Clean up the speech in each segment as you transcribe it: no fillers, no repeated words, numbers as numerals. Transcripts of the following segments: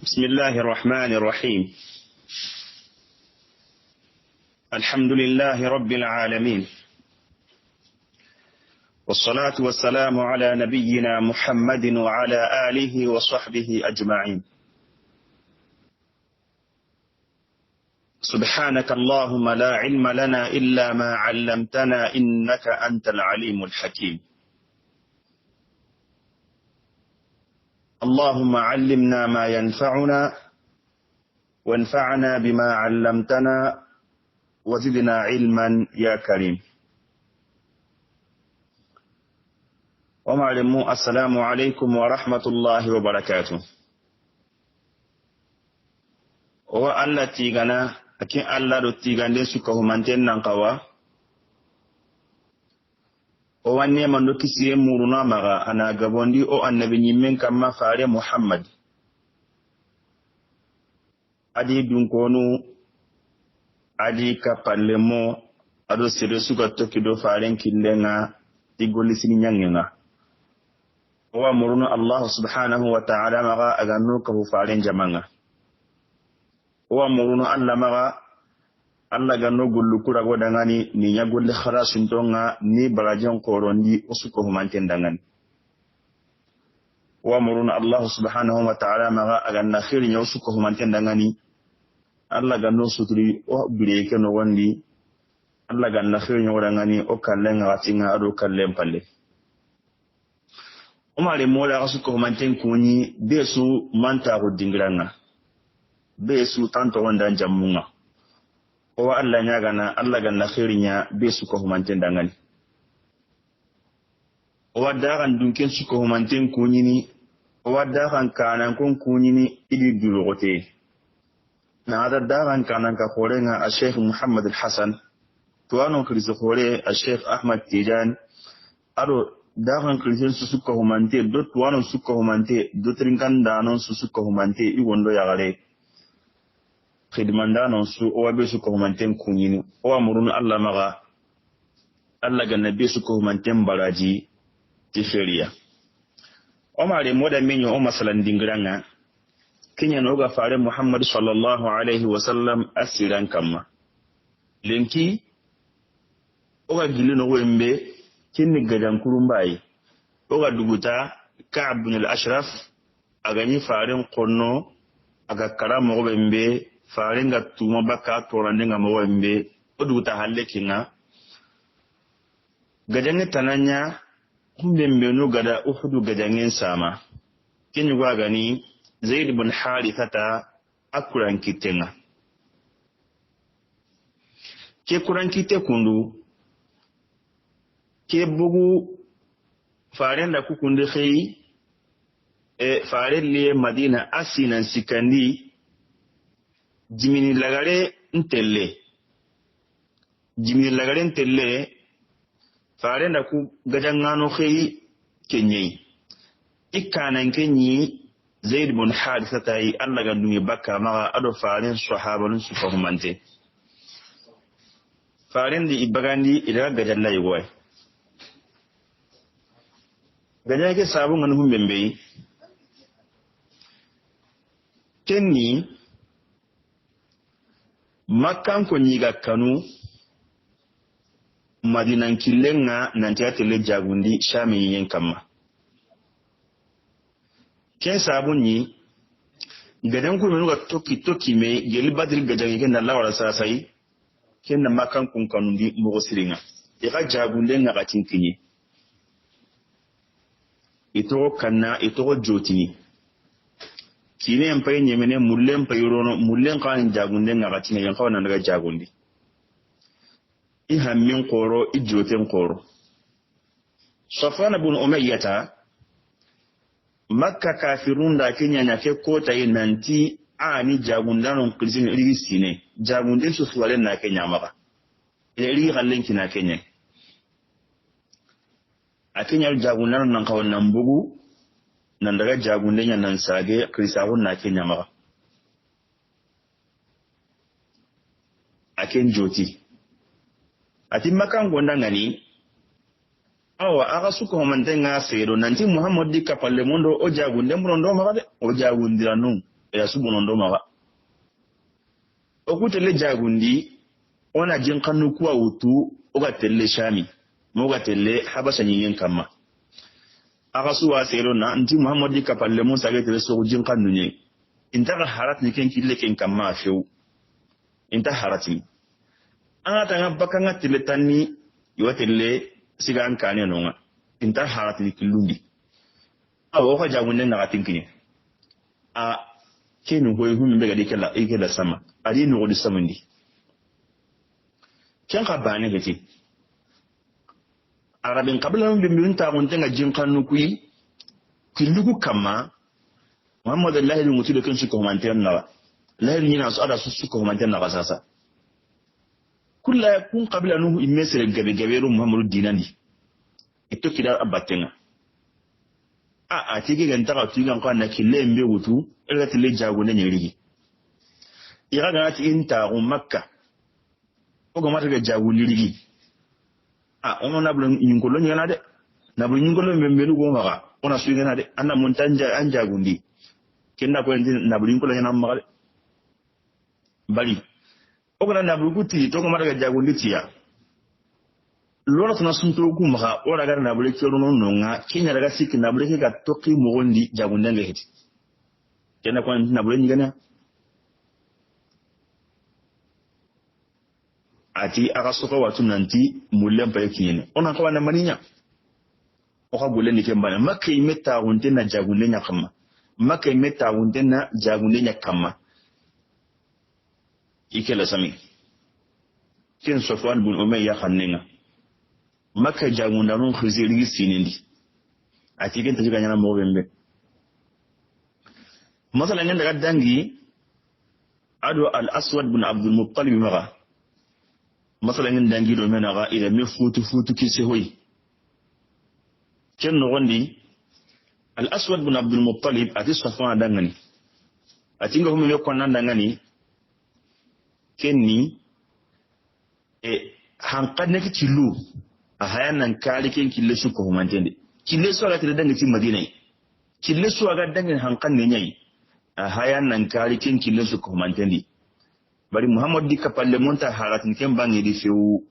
بسم الله الرحمن الرحيم. الحمد لله رب العالمين، والصلاة والسلام على نبينا محمد وعلى آله وصحبه أجمعين. سبحانك اللهم لا علم لنا إلا ما علمتنا إنك أنت العليم الحكيم. اللهم علمنا ما ينفعنا وانفعنا بما علمتنا وزدنا علما يا كريم. ومعلمو السلام عليكم ورحمة الله وبركاته. وألا تيغنا أكين ألا دو تيغان سكه منتين ننقوا o wanne man do kisiye muruna maga ana gabondi o annabi nyimmen kamma faare Muhammad adi dunkonu adi kapallemo ado sere suka tokido faaren killenga digolli sini nyangenga wa muruna Allah subhanahu wa ta'ala maga aganu ka faaren jamanga wa muruna Allah maga Allah ganno gollu kura go dangani ni nyagolle kharasun tonga ni barajan korondi usuko humanten dangani wa muruna Allah subhanahu wa ta'ala maga aganna khairi nya usuko humanten dangani Allah ganno suturi o bireke no wandi Allah ganna khairi nya dangani o kallen ngatinga ado kallen palle umare mola usuko humanten kuni besu manta go dingiranga besu tanto wanda jamunga o Allah nya gana Allah ganna khairinya be su ko humanten dangani o wadda kan dunken su ko humanten kunyini o wadda kan kanan kon kunyini idi dulogote na ada daran kanan ka khorenga a Sheikh Muhammad al-Hasan to anon krizo khore a Sheikh Ahmad Tijan aro daran krizo su ko humante do to anon su ko humante do trinkan danon su ko humante I wondo ya gare khidmandano su o wabe su ko manten kunyini o amurun Allah maga Allah ga nabi su ko manten baraji tiferiya o mare moda minyo o masalan dingiranga kinya no ga fare Muhammad sallallahu alaihi wasallam asiran kamma lenki o ga gilino wembe kinni gadan kurumbai o ga duguta Ka'b ibn al-Ashraf aga ni faren qonno aga karamo wembe faringa tuma baka torandenga mawembe oduta halle kinga gajange tananya kumbembe no gada uhudu gajangen sama kinyu gani Zaid ibn Harithata akuran kitenga ke kuran kite kundu ke bugu farenda kukunde khei farelle Madina asinan sikandi jimini lagare ntelle farenda ku gajangano khei kenyi ikanan kenyi Zaid ibn Harithata yi Allah gandumi bakka maga ado faren sahabalun su fahumante faren di ibagandi ida gajalla yigwai gajake sabun nganu humbembe kenni Makkan ko nyiga kanu Madinan killenga nanti atele jagundi shami yen kamma ken sabunni gadan ko menuga toki me geli badri gajangi ken Allah wala sasai ken na Makkan kun kanundi mo siringa e ga jagunde nga gatinkinyi ito kanna ito jotini kine empay nyemene mullen payrono mullen kan jagunde ngati ne yan kawana daga jagundi I hammin qoro I joten qoro Safwan ibn Umayyah Makka kafirun da kenya na ke kota nanti ani jagundanon krizin risine jagunde su suwalen na kenya maka iri gallen kina kenya akenya jagundanon nan kawana bugu nan daga jagunde nya nan sage krisahun na kenya maka aken joti ati makan gonda ngani awa aga suko mantenga sedo nanti Muhammad di kapalle mondo o jagunde murondo maka de o jagundira nun ya subunondo maga okutele jagundi ona jinkanu kuwa wutu oga telle shami moga telle habasha nyen kama aga suwa sero na nti muhammadi kapalle musa ga telle so jinkanu nye inta harat ni ken kille ken kama few inta harati anga tanga bakanga telle tanni yotelle siga an kane nonga inta harati ni kilundi awo ko jagunde na gatinkini a kenu goy hum be gadi kala ikela sama ali no godi samandi ken ka bane gati arabin qabla bi min ta gon tanga jinkanu kuyi kilugu kama muhammad allah lu mutu kan su ko manten na la ni na su ada su ko manten na basasa kullu kun qabla nuhu imesere gabe gaberu muhammadu dinandi ito kida abatenga a tike ganta ka tugan ko na kille mbe wutu ila tile jago ne nyirigi ira ga ti inta o makka o ga mata ga jago lirigi ono na bulu nyingolo nyana de na bulu nyingolo mbe go maga ona suga na de anna montanja an jago ndi kenna ko na bulu nyingolo nyana maga bali o ga na bulu kuti to ga mata ga jago nditiya lora tuna sunto ku maka ora gar na bule kero no nga kinya daga sik na bule ka toki mo gondi jagunda ngeti kena ko na bule nyigana ati aga soko watu nanti mulle mpa yekinyene ona ko na maninya o ka bule ni kembana makai meta wonte na jagunde nya kama makai meta wonte na jagunde nya kama ikela sami ken Safwan bin Umayya khannenga maka jagunda non khiziri sinindi ati gen tajiga nyana mo bembe masala ngenda gaddangi ado al aswad bin abdul muttalib maga masala ngenda dangi do menaga ila me futu kisse hoy ken no gondi al aswad bin abdul muttalib ati Safwan dangani ati ngo me ko nan dangani kenni hanqadne ki tilu hayan nan kali ken kille su ko humantende kille su aga tire dangi ti madina kille su aga dangi hankan ne nyai hayan nan kali ken kille su ko humantende bari muhammad di kapalle monta haratin ken bangi di fewu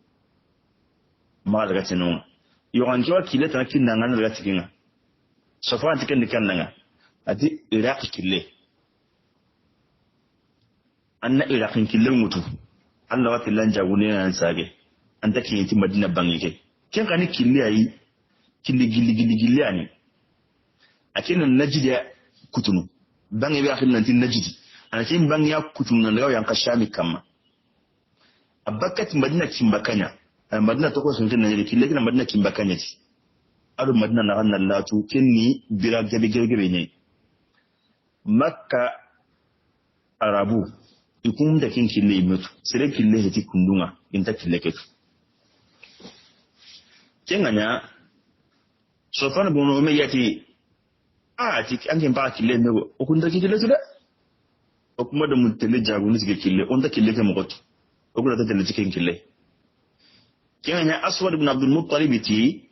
ma daga tinu yo an jo kille tan kin nan nan daga tikinga Safwan tiken de kan nanga ati iraq kille anna iraq kille mutu Allah wa tillan jagune nan sage anta kin ti madina bangi ke ken kani kille ayi kille gilli ani akina najidi kutunu bangi bi akhil nanti najidi anakin bangi ya kutunu nan daga yanka shami kama abakat madina kimbakanya madina to ko sun tin najidi kille kina madina kimbakanya ti adu madina na hanna latu kenni bira gebe ne makka arabu ikum da kin kille imutu sire kille heti kundunga inta kille ketu kenganya Safwan bin Umayya ti ti angin ba kille ne o kun da kille tuda o kuma da mutele jaguni sige kille on da kille ke mogoto o kula da tele cikin kille kenganya Aswad bin Abdul Muttalib ti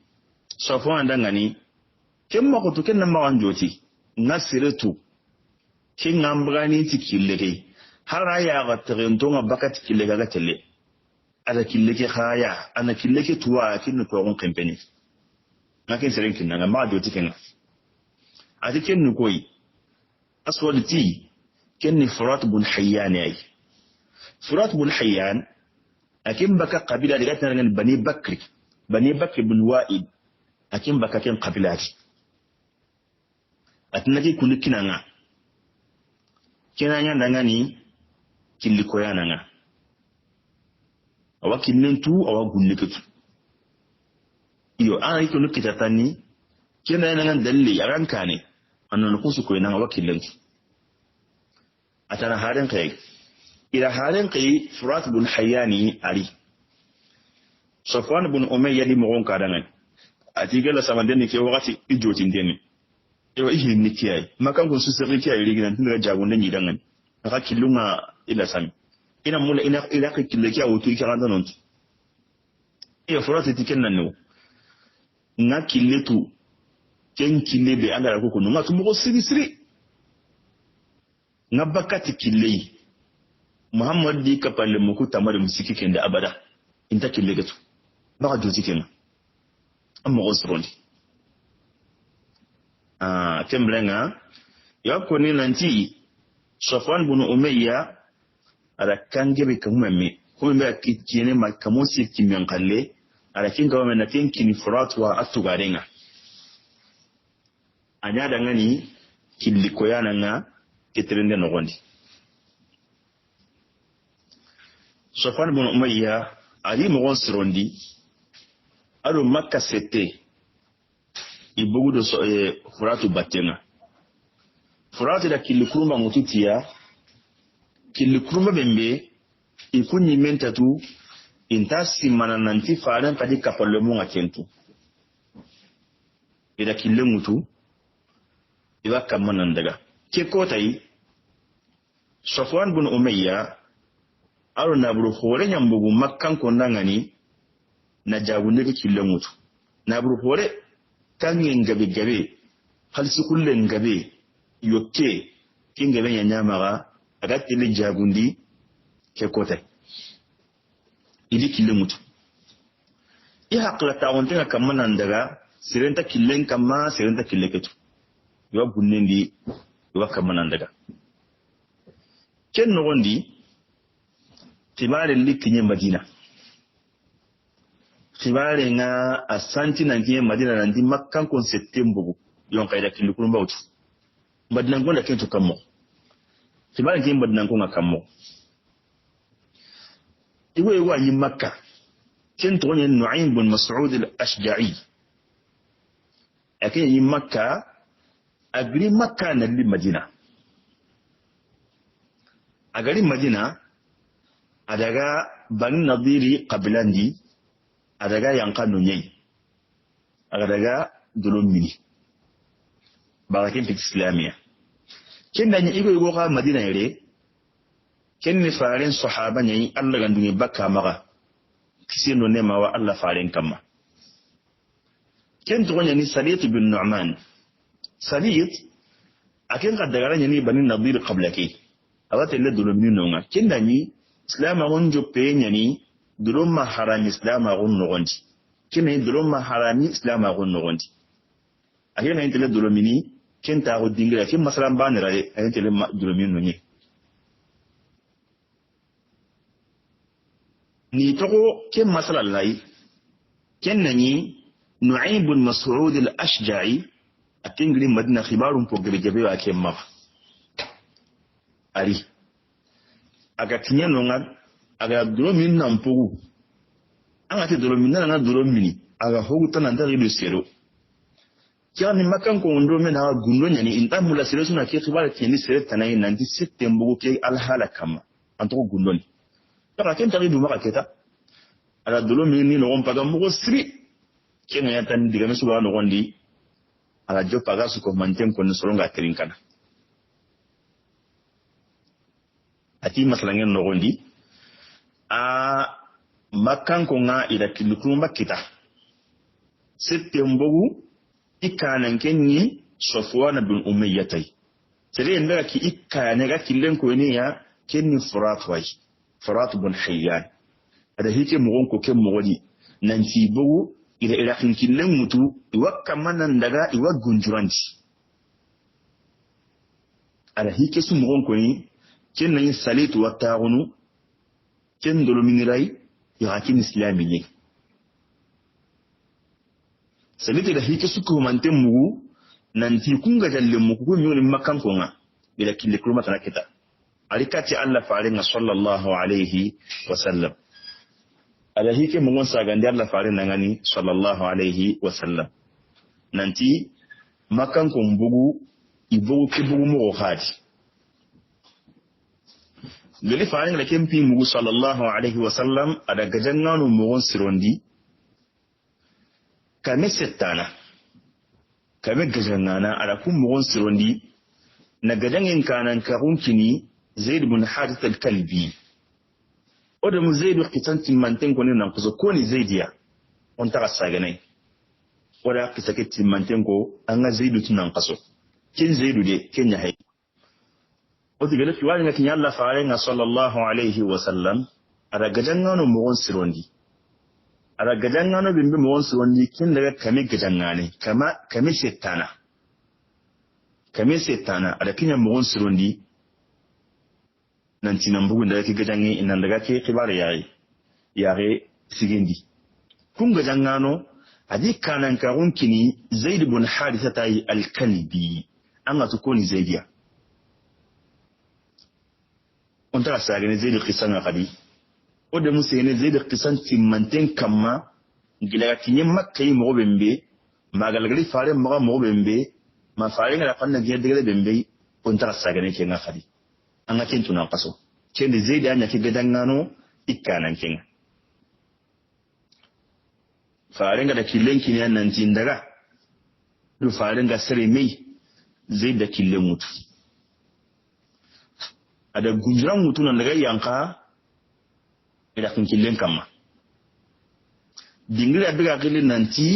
Safwan dangani ken mogoto ken nan ma wanjoti nasiratu ken ngambgani ti kille ke har ya ga tarentonga bakat kille ga tele ala kille ke khaya ana kille ke tuwa kin to gon kampeni nakin seren kin nan ma do tikin ati ken nu koyi aswad ti ken ni Furat bin Hayyan ay Furat bin Hayyan akin baka qabila daga tan bani bakr bin Wa'id akin baka ken qabilati atnaki kunu kinanga kinanya dangani killi koyananga awa kinnentu awa gulleketu iyo an yiko nukita tani kena nan dalli aranka ne annan kusu ko nan awa killentu atana haren kai ila haren kai Furat bin Hayyani ali Safwan bin Umayya di mogon kadangan ati gala samanden ke wakati ijotin deni ewa ihe ni kiyai makan kun su sirri kiyai riginan tun daga jagon dan yidan aka kilunga ila sami ina mula ila ka kille kiya wutu ki ran non iya Furat ti kennan no na killetu ken kille be angara ko no ngatu mo siri ngabakati killei muhammad di kapalle muku tamar musiki kende abada inta kille gatu baka joti kenga amma osrondi kemblenga yakoni nanti Safwan bin Umayya ara kangebe kamame kuma me akikine makamusi kimyankalle ara kinga wa na tinkini furat wa atugarenga anya dangani killiko yananga ketrende nogondi Safwan bin Umayya ali mo srondi aro makka sete ibugudo furatu batenga furatu da kilikuruma mututiya kilikuruma bembe ikunyi mentatu intasi manananti faran kadi kapalemo ngakentu ida kilemutu iba kamanan daga ke kotai Safwan bin Umayya aro na buru hore nyambugu makkan kondangani na jagunde ke kilemutu na buru hore kangen gabe halsi kullen gabe yokke kingabe nyamaga aga tele jagundi ke kotai idi kilemutu haqla ta'awunta kamanan daga sirenta killen kama sirenta killeketu yo bunnendi yo kamanan daga ken nogondi tibare likinye Madina tibare nga asanti nangiye Madina nandi makkan kon septembre yon kayda kilukun bawtu Madina gonda kento kammo tibare ngiye Madina kon kammo iwe wa yi Makka kento ne Nu'aym bin Mas'ud al-Ashja'i akin yi Makka agri Makka na li Madina agari Madina adaga Bani Nadiri qabilandi adaga yankanu nyai adaga dolomini barakin fi islamia kenda ni igo ka Madina yare kenni faren sahaba nyai Allah gandungi bakka maga kisino nema wa Allah faren kama ken to ni Salit bin Nu'man Salit akin kadagara ni Bani Nadir qablaki awate le dolomini nonga kenda ni islam agun joppe nyani dulum ma haram islam agun nogondi kene dulum ma harami islam agun nogondi akena intele dulumini kenta agu dingira kim masalan banira de intele dulumini nonye ni togo kem masala lai kenani Nu'aym bin Mas'ud al-Ashja'i atingri Madina khibarun pogre jabe wa kemma ali aga tinya nonga aga dolomin na mpogu anga te dolomin na dolomini aga hogu tana ndari do sero kyani makan ko ndo men ha gundo nyani intamula sero suna ke khibara ke ni sere tanai nanti septembre ke alhala kama anto gundo ni taka ken tari du maka keta ala dolomin ni no mpaga mo sri kenga ya tan diga mesu ba no gondi ala jopa ga su ko manten ko no solonga trinkana ati masalangen no gondi makan ko nga ida kilukuma kita septembre ikanan kenni Safwan bin Umayya tai sele ndara ki ikane ga killen ko ne ya kenni Furat bin Hayyan ada hike mugon ko ken mugodi nan ci bugu ida kin killen mutu iwakka manan daga iwa gunjuranti ada hike su mugon ko ni ken nan Salit wa ta'unu ken dolominirai yakin islami ne Salit da hike su ko manten mugu nan ti kunga jalle mugu ko mi makkan ko nga ila kille kurma tan kita alikati Allah farin sallallahu alaihi wasallam ala hike mugon sagande Allah farin ngani sallallahu alaihi wasallam nanti makkan ko mbugu ibugu kibugu mo khadi lele farin la kempi mugu sallallahu alaihi wasallam ada gajanganu mugon sirondi kame settana kame gajangana ada kum mugon sirondi na gajangin kanan karunkini Zaid bin Harith al-Kalbi oda mu Zaid qitanti manten ko ne nan kuzo ko ni Zaidiya on ta saganai oda kisaketi manten ko an ga Zaid tunan kaso kin Zaidu de kenya hay o tigele fi wani ngati Allah farenga sallallahu alaihi wasallam ara gajangano mo sirondi ara gajangano bimbe mo sirondi kin daga kami gajangane kami setana ada kinya mo sirondi nanti nambugu daga ki gajangi inan daga ke kibar yare sigindi kun gajangano adi kanan karun kini Zaid ibn Haritha tayi al-Kalbi an atukoni Zaidiya on tara sagane Zaid qisan qadi o de musene Zaid qisan timmanten kamma gilaga kinye makkai mo bembe magalgali fare mo bembe ma fare ngala fanna gedegele bembe on tara sagane kenga qadi anga tentuna qaso kende Zaid anya ke gadangano ikkanan kenga farenga da killenki ne nan tin daga du farenga sare mai Zaid da killen mutu ada gunjuran mutu nan daga yanka ida kin killen kamma dingira daga killen nanti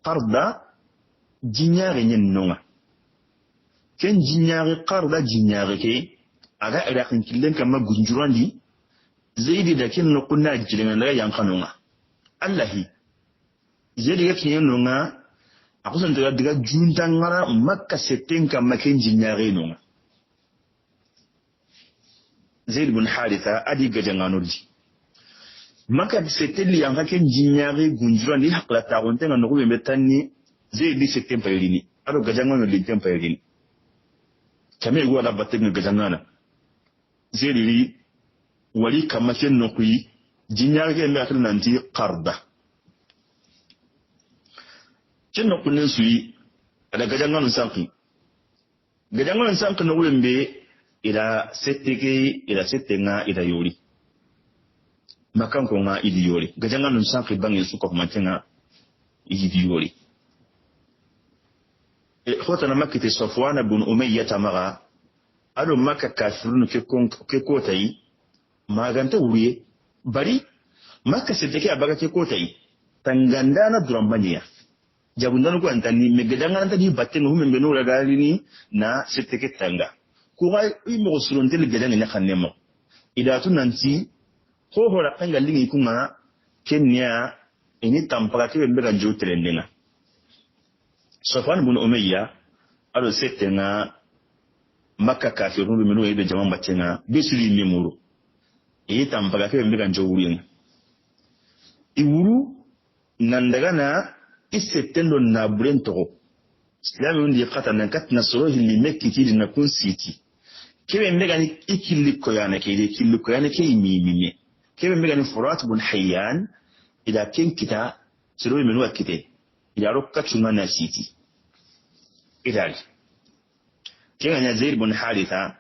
qarda jinyaare nyen nonga ken jinyaare qarda jinyaare ke aga ida kin killen kamma gunjurandi Zaidi da kin no kunna jirin daga yankanunga Allahi Zaidi ga kin nunga akusan daga juntan ngara makka setten kam makin jinyare nunga Zaid ibn Haritha adi gajanganodi makka setten li yanka ken jinyare gunjura ni hakla ta gonte ngano ko be tanni Zaidi setten payrini ado gajangano li setten payrini kame go da batte gajangana Zaidi wali kama ken no kuyi jinyar ke me akal nanti qarda ken no kunen suyi ada gajangan sanki no wembe ila settenga ila yori makan ko nga idi yori gajangan sanki bangi su ko mantenga idi yori khotana makite Safwan ibn Umayyah tamaga ado makka kafirun ke ko tayi maganta wuriye bari makka sedeke abaga ke kotai tanganda na duran baniya jabundan ko antani me gedanga antani batten hu men beno daga ni na sedeke tanga ko ga imo surun tel gedanga ne khannemo idatu nanti ko hora tanga lingi kuma kenya ini tampaka ke be ga jotelenga Safwan ibn Umayya alo setenga makka kafirun beno ebe jama batenga besuli memuru tampaga ke mbega njowurin iwuru nan daga na isettendo na buren to islami undi qata nan katna sorohi li mekki ti na kun siti kebe mbega ni ikilli ko yana ke mimime kebe mbega ni Furat ibn Hayyan ida ken kita sorohi menu akite ida rokka chunga na siti idari kenya Zaid ibn Haritha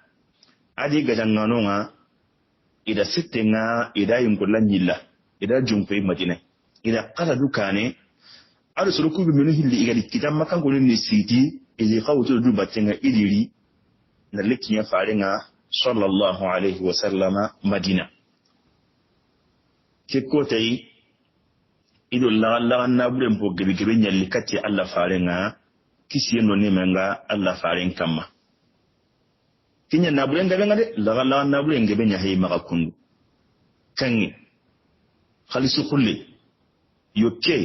adi gadangano nga ida sittenga ida yungulan yilla ida junkoy madina ida qala dukane adu suruku bi menu hilli igadi kitam makan ko ni siti ili qawtu du batenga idiri na lekinya farenga sallallahu alaihi wasallama madina ke kotay ido la na bulen bo gebe nyalli katti alla farenga kisiye no ne menga alla faren kamma kinya na bulen gabe ngade la na bulen gabe nya hay maka kundu kangi khalisu kulli yoke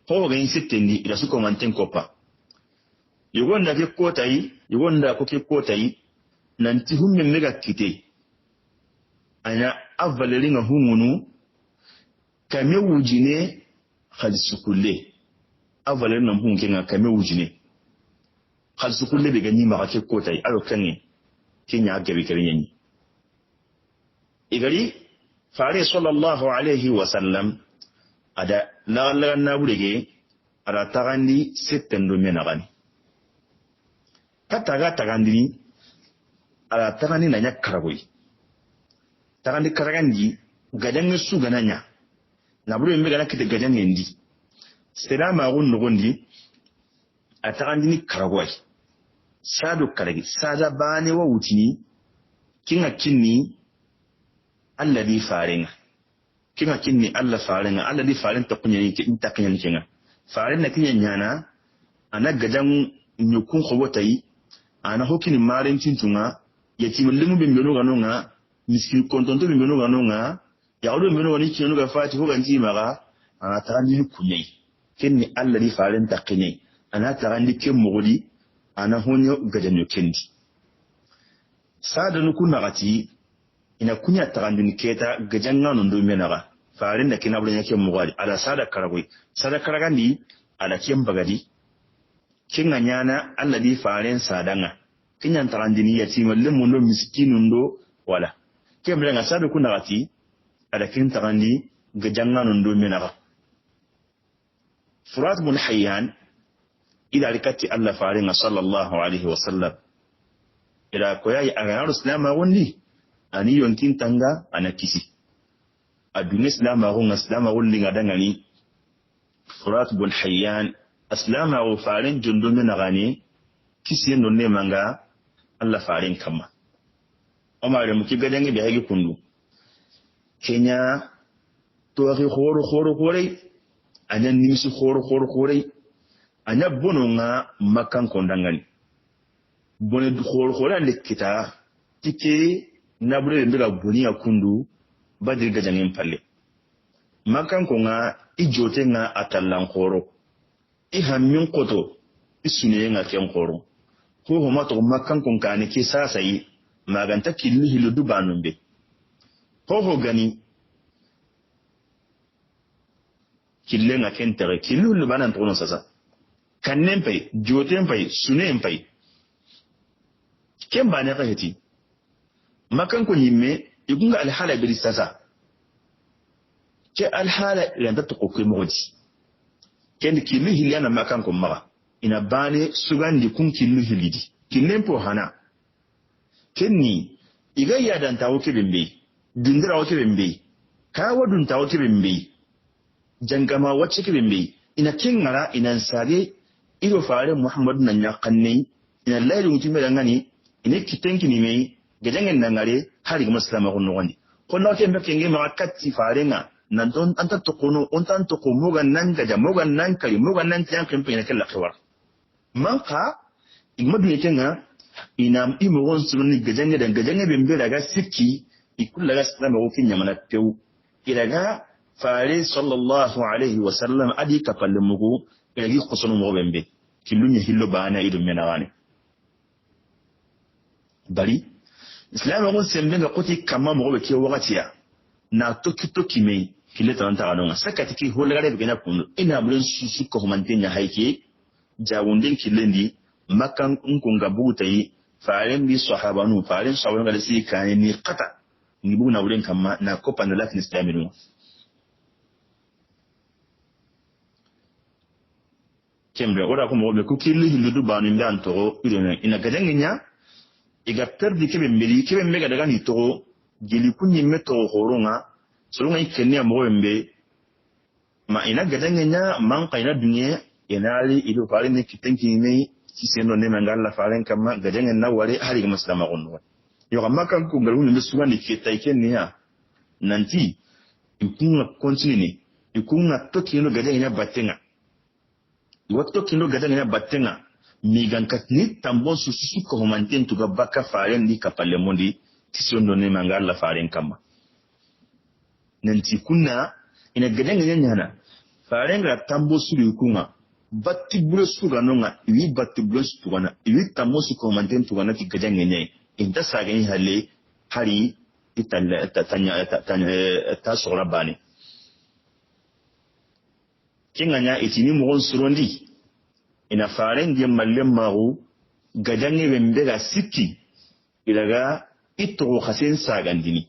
ko ga insitendi ila suko manten kopa yugonda ke kotai yugonda ko ke kotai nanti humme mega kite anya avalelinga humunu kame wujine khalisu kulli avalenna hunkenga kame wujine khalisu kulli be ganyi maka ke kotai alo kangi kinya gabe karenyi igari fare sallallahu alaihi wasallam ada la na burege ada tagandi settendo menagani kataga tagandi ada tagandi nanya karagoy tagandi karagandi gadan su gananya na buru mbe gana kite gadan ndi selama gun nugondi atagandi ni karagoy sadu karagi sada bane wa wutini kinga kinni alladhi faringa kinga kinni alla faringa alladhi farin ta kunya ni inta kanya kinga farin na kinya nyana ana gadan nyukun khobotai ana hokini maren tintunga yatim limu be meno ganonga miskin kontonto be meno ganonga ya odo meno wani kinu ga fati ho ganji maga ana tarani kunyai kenni alla di faren takini ana tarandi kem mogodi ana honyo gajanyo kendi sada nu kunagati ina kunya tarandi keta gajanga no ndo menaga faren da kina bunya kem mogadi ala sada karagoi sada karagandi ala kem bagadi kinga nyana alla di faren sadanga kinyan tarandi ni yatima limu ndo miskinu ndo wala kemre nga sada kunagati ada kin tarandi gajanga no ndo menaga فرات بن حيان إذا لكت الله فارنا صلى الله عليه وسلم إذا كوياي أغيار إسلام أغني أني ينكين تنغا أنا كيسي الدنيا إسلام أغنى إسلام أغنى غدنغني فرات بن حيان إسلام أغو فارن جندو من أغاني كيسي نوني منغا الله فارن كما أما رمكي غدنغي بيهاجي كندو كينيا توغي خوري anya nimisi khoro anya bono nga makan kondangani bone khoro ande kita tike nabure mbega boni akundu badir gajangen palle makan ko nga ijote nga atallan khoro I hammin koto isune nga ken khoro ko homa to makan kon kane ke sasa yi maganta killu hilu dubanumbe ho gani kille nga kentere killu lu banan tono sasa kannen pay joten pay sunen pay ken bane ka heti makan ko yimme igunga alhala bi sasa ke alhala yanda to ko modi ken killu hilana makan ko maga ina bane sugandi kun killu hilidi killen po hana kenni iga yadan tawo ke bembe dindira wo ke bembe ka wadun tawo ke bembe jangama wacce ke bembe ina kingara ina sare ido fare muhammadu nan ya kanne ina lairi mutum da ngani ina kitenki ni mai gajangen nan gare har ga musulma ko no ko na ke mbe kenge ma katti fare nga nan don an ta to kono on tan to ko mogan nan gaja mogan nan kari mogan nan tan kan pe ina kala khawar man ka igmadu ne kenga ina imo won sunni gajange bembe daga sikki ikulla ga islama ko kinya mana tew ila fare sallallahu alaihi wasallam adi kapalle mugo egi khosonu mo bembe kilunya hillo bana ido menawane bari islam ko sembe ga koti kama mo be ke wakatiya na toki me kile tanta anonga sakati ki holgare be na kunu ina bulen susu ko mantenya haike jawundin kilendi makan unkunga butai fare bi sahabanu fare sawon ga si kan ni qata ni bu na wurin kama na kopa na lakin islaminu kembe ora ko mo be ku killi hiludu banu ndan to ina gadangenya iga perdi kebe mbeli kebe mbega daga ni to gili kunyi meto horonga solunga ikenya mo bembe ma ina gadangenya man kaina dunye inali ido fare ne kitenki ne kiseno ne mangala fare kama gadangen na ware hari ga muslima gonno yo amma kan ku galu ne suwa ni ketai kenya nanti ikunga continue ikunga tokino gadangenya batenga wato kino gadangenya batenga migankatni tambon susu ko manten to gabaka faren di kapalle mondi tisondo ne mangala faren kama nanti kunna ina gadangenya nyana faren ga tambo sulu kunga batti bulo suga nonga wi batti bulo sugana wi tambo su ko manten to gana ti gadangenya inta sagani halle hari italla tanya ta sura bani kinganya itini mo surondi ina faren di mallem maru gadange bembe ga sikki ilaga ito khasen sagandini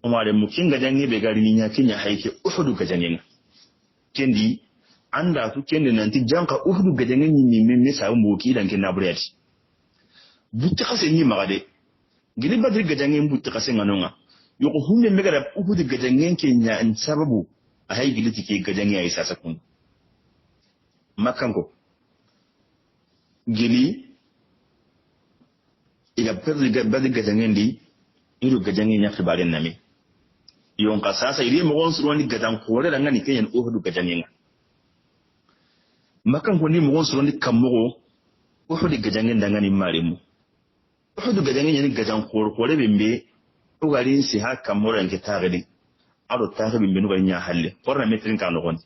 umare mukin gadange be gari nya kinya haike uhudu gadange kendi anda tu kendi nanti janka uhudu gadange ni me sa mboki dan ken nabriyati butti khasen ni magade gili badri gadange butti khasen nganonga yoko hunde me gara uhudu gadange kenya an sababu a hay gili tike gadange ay sasa kun makango gili iga perdi badri gadange ndi iru gadange nya khibaren nami yon kasasa ili mo gonsu woni gadan kore da ngani kenyan uhudu gadange nga makango ni mo gonsu woni kammo uhud gajangen dangani maremu uhud gajangen ni gajan kore bembe ugari si haka moran ke tagidi ado tagidi bembe nuga nya halle porna metrin kan no gon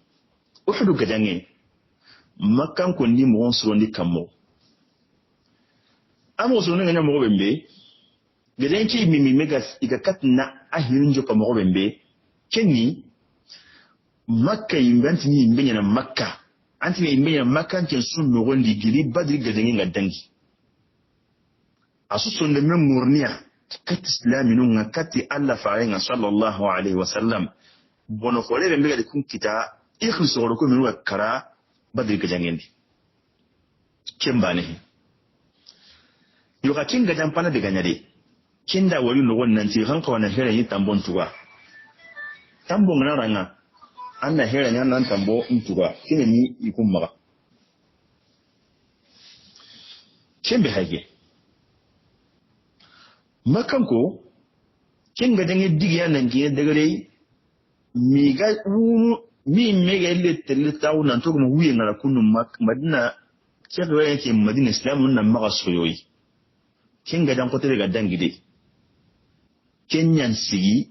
uhud gajangen makkan ko ni mo soro ndi kammo amo soro nganya mo bembe gajan ki mimi megas iga katna ahirin jo ko mo bembe kenni makka yimbanti ni yimbenya na makka anti ni yimbenya makka ken sun no gondi gili badri gajangen gadangi asu sonde men murniya kat islaminu nga kati alla fa'inga sallallahu alaihi wasallam bono fole be mbega de kun kita ikhlis woro ko minu kara badri gajangendi kembane yo ka kinga jampana de ganyade kinda wali no wannan ti hanka wannan hera yin tambon tuwa tambon na ranga anna hera nyan nan tambo ntuwa kine ni ikun maga kembe hage makanko kin ga dangi digiya nan ke dagare mi ga mi mega le tele taw nan to mu wiye ngara kunum madina ke do yake madina islamun nan maka soyoyi kin ga dan ko tere ga dangide kenyan sigi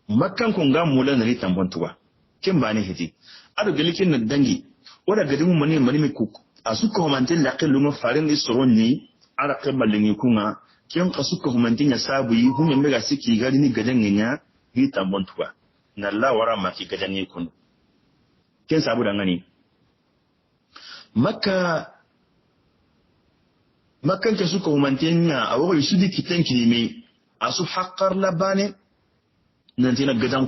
makanko ga mulan ri tambontuwa kin ba ne hiti ado gelikin nan dangi wala gadi mun mani mi ku asuka mantin la qillu ma farin isronni ara qabalin kunga ken kasuka humantinya sabu yi hunye mega siki gari ni gadan nya yi tambontuwa na Allah wara ma ki gadan yi kun ken sabu da ngani makkan ke suka humantinya a wuri su diki tanki ne asu haqqar labane nan tina gadan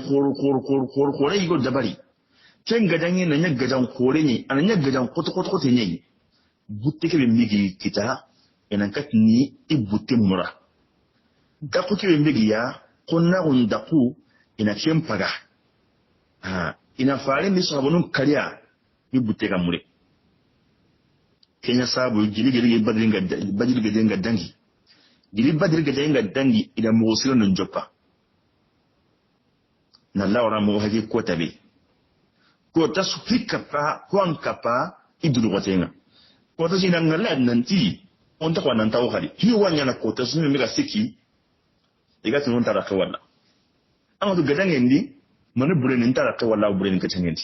kor yi go dabari ken gadan yi nan gadan kore ne anan gadan koto ne butte ke migi kita enan katni ibutte mura gaku ke mbigiya konna undaku ina kempaga ina fare ni sabunun kariya ibutte ga mure kenya sabu gili badringa dangi gili badringa dangi ida mosiro non joppa na lawra mo haji ko tabe ko tasu fikapa ko ankapa iduru watenga ko tasu ina ngala nanti on ta kwanan tawo kali hi wanya na kota sun mi ga siki diga tun ta raka wala an do gadangen ndi man bure ni ta raka wala bure ni katangen ndi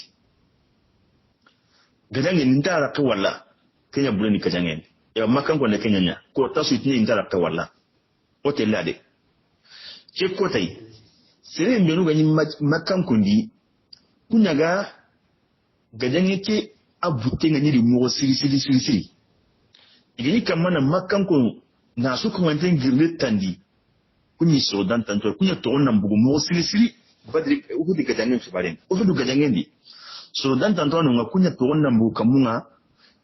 gadangen ni ta raka wala kenya bure ni katangen ya makan ko ne kenya nya kota su tin ta raka wala hotel lade ke kotai sire mbenu ga ni makan kundi kunyaga gadangen ke abutte ngani ri mo siri igini kamana makkan ko na su kuma tan girle tandi kunyi so dan tanto kunya to wannan bugu mo siri badri uhudi ga dangen subaren uhudu ga dangen di so dan tanto nan kunya to wannan bugu kamunga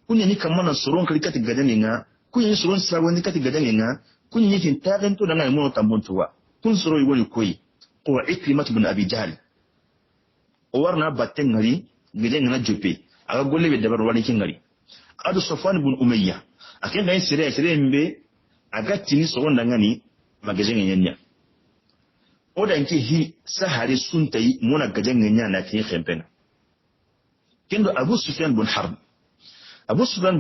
kunya ni kamana soron klikati ga dangen nga kunya ni soron sawo ni kati ga dangen nga kunya ni tin tagan to dan ai mo tambontuwa kun soro yi woni koyi ko ikrimat ibn abi jahl o warna batten ngari gidan na jope aga golle be dabar wani kin ngari adu safwan ibn umayya akin da sire mbe agatti ni so wanda ngani magajen nyanya oda nke hi sahari suntai muna gajen nyanya na tin khempena kendo abu sufyan bin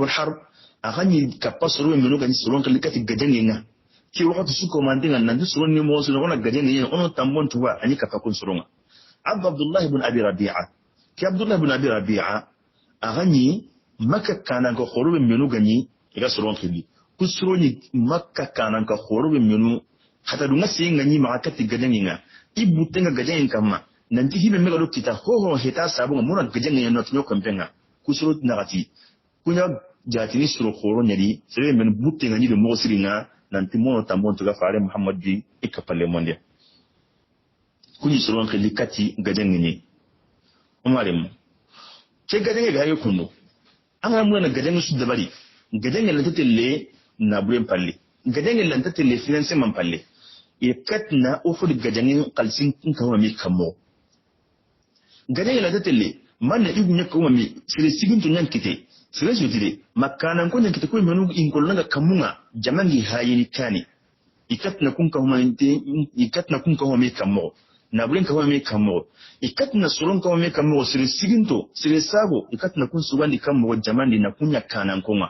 harb agani kapasoro meno gani soron kalikati gajen nyanya ki wakati suko mandinga nan soron ni mo soron wana gajen nyanya ono tambon tuwa ani kapakun soronga abdullah ibn abi rabi'a agani makka kana ko khorube meno gani iga soron khili kusroni makka kanan ka khorobe menu hata dunga singa ni ma kati gadanginga ibutenga gadangin kama nanti hibe mega dokita ho heta sabu muna gadangin no tinyo kampenga kusro nagati kunya jatini suro khoro nyadi sere men butenga ni de mo siringa nanti mono tambon to ga fare muhammad di ikapalle monde kunyi soron khili kati gadangin ni umarem ke gadangin ga yokuno an ga muna gadangin su dabari gadangen lantatelle na buren palle gadangen lantatelle finance man palle e katna ofur gadangen kalsin kin kawo mi kamo gadangen lantatelle man na igu nyaka mi sire sigin to nyankite sire jodire makanan ko nyankite ko menu ingol nga kamunga jamangi hayini kani ikatna kun kawo mi kamo na buren kawo mi kamo ikatna soron kawo mi kamo sire sigin to sire sabo ikatna kun suwandi kamo jamandi na kunya kanan konga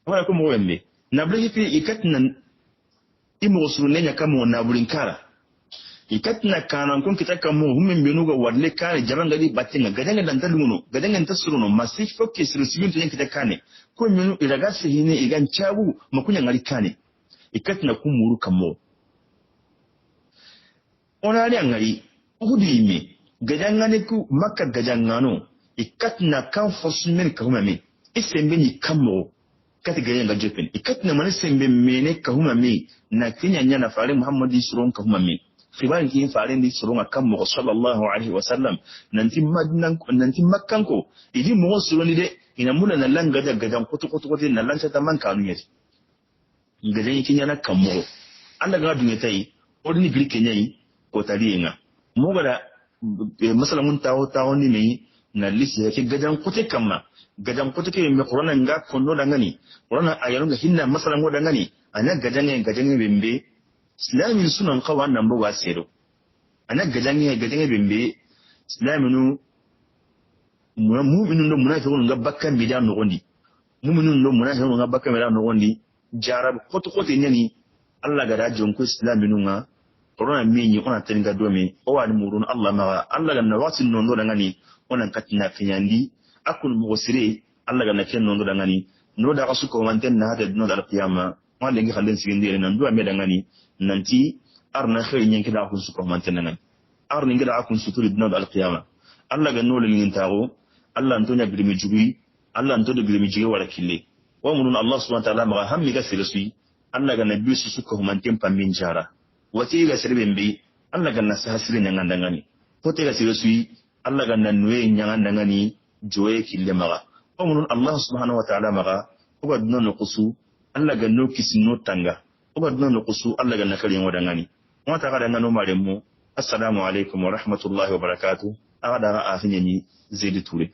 wala ko mo wembe nabri fi ikatna imo sunenya kama nabrin kara ikatna kana kun kitaka mo hummin benuga wadle kare jabanga di batinga gadanga dan taluno gadanga tasuruno masif fokke sirusibin to yankita kane ko minu iraga sihine igan chabu makunya ngari kane ikatna kumuru kamo onali angari uhudimi gadanga ne ku makka gadangano ikatna kan fosmen kahumami isembe ni kamo kati gadanga jepen ikatna mane sembe mene kahumami na kinya nyana fare muhammadi suron kahumami Fiban kin farin di surunga kan mu sallallahu alaihi wasallam nanti makkan ko idi mu suruni de ina muna nan langa da gadan kutu na lanta ta man kanu yati gadan yin yana kan mu Allah ga dunya tai odini girke nyai ko tariyenga mu ga masalan mun tawo ni mai na lisi yake gadan kutu kamma gadan kutu ke me qur'ana nga kondo da ngani qur'ana ayarun ga hinna masalan go da ngani ana gadan bembe islamin sunan kawan nan ba wasero ana gadange bembe islaminu mu'minun do munafiqun ga bakkan bidan no gondi mu'minun do munafiqun ga bakkan bidan no gondi jarab koto nyani Allah ga rajon ko islaminu nga corona minyi ona telinga domi o wani murun Allah ma Allah ga nawasin no da ngani onan katina finyandi akun mu'sire Allah ga naken no da ngani no da kasu ko manten na hada no da alqiyama wanda ngi khalen sigindi nan do me da ngani nanti arna khay nyen kida akun su ko mantenan arna ngi da akun su turi dinal alqiyama Allah ga nolin ngin tago Allah antonya bilimi jugi Allah antonya bilimi jugi wala kille wa munun Allah subhanahu wa ta'ala ma hammi ga sirri Allah ga nabi su ko manten pamin jara wati ga sirbe mbi Allah ga nasa hasri nan ngandangani ko te ga sirri Allah ga nan nuwe nyangandangani joye kille maga wa munun Allah subhanahu wa ta'ala maga ko ga non qusu Allah ga no kisino tanga oga duna no kusu Allah ga nakari wadangani wata kada ngano maremu assalamu alaikum wa rahmatullahi wa barakatuh aga daga afinyani Zaidi Ture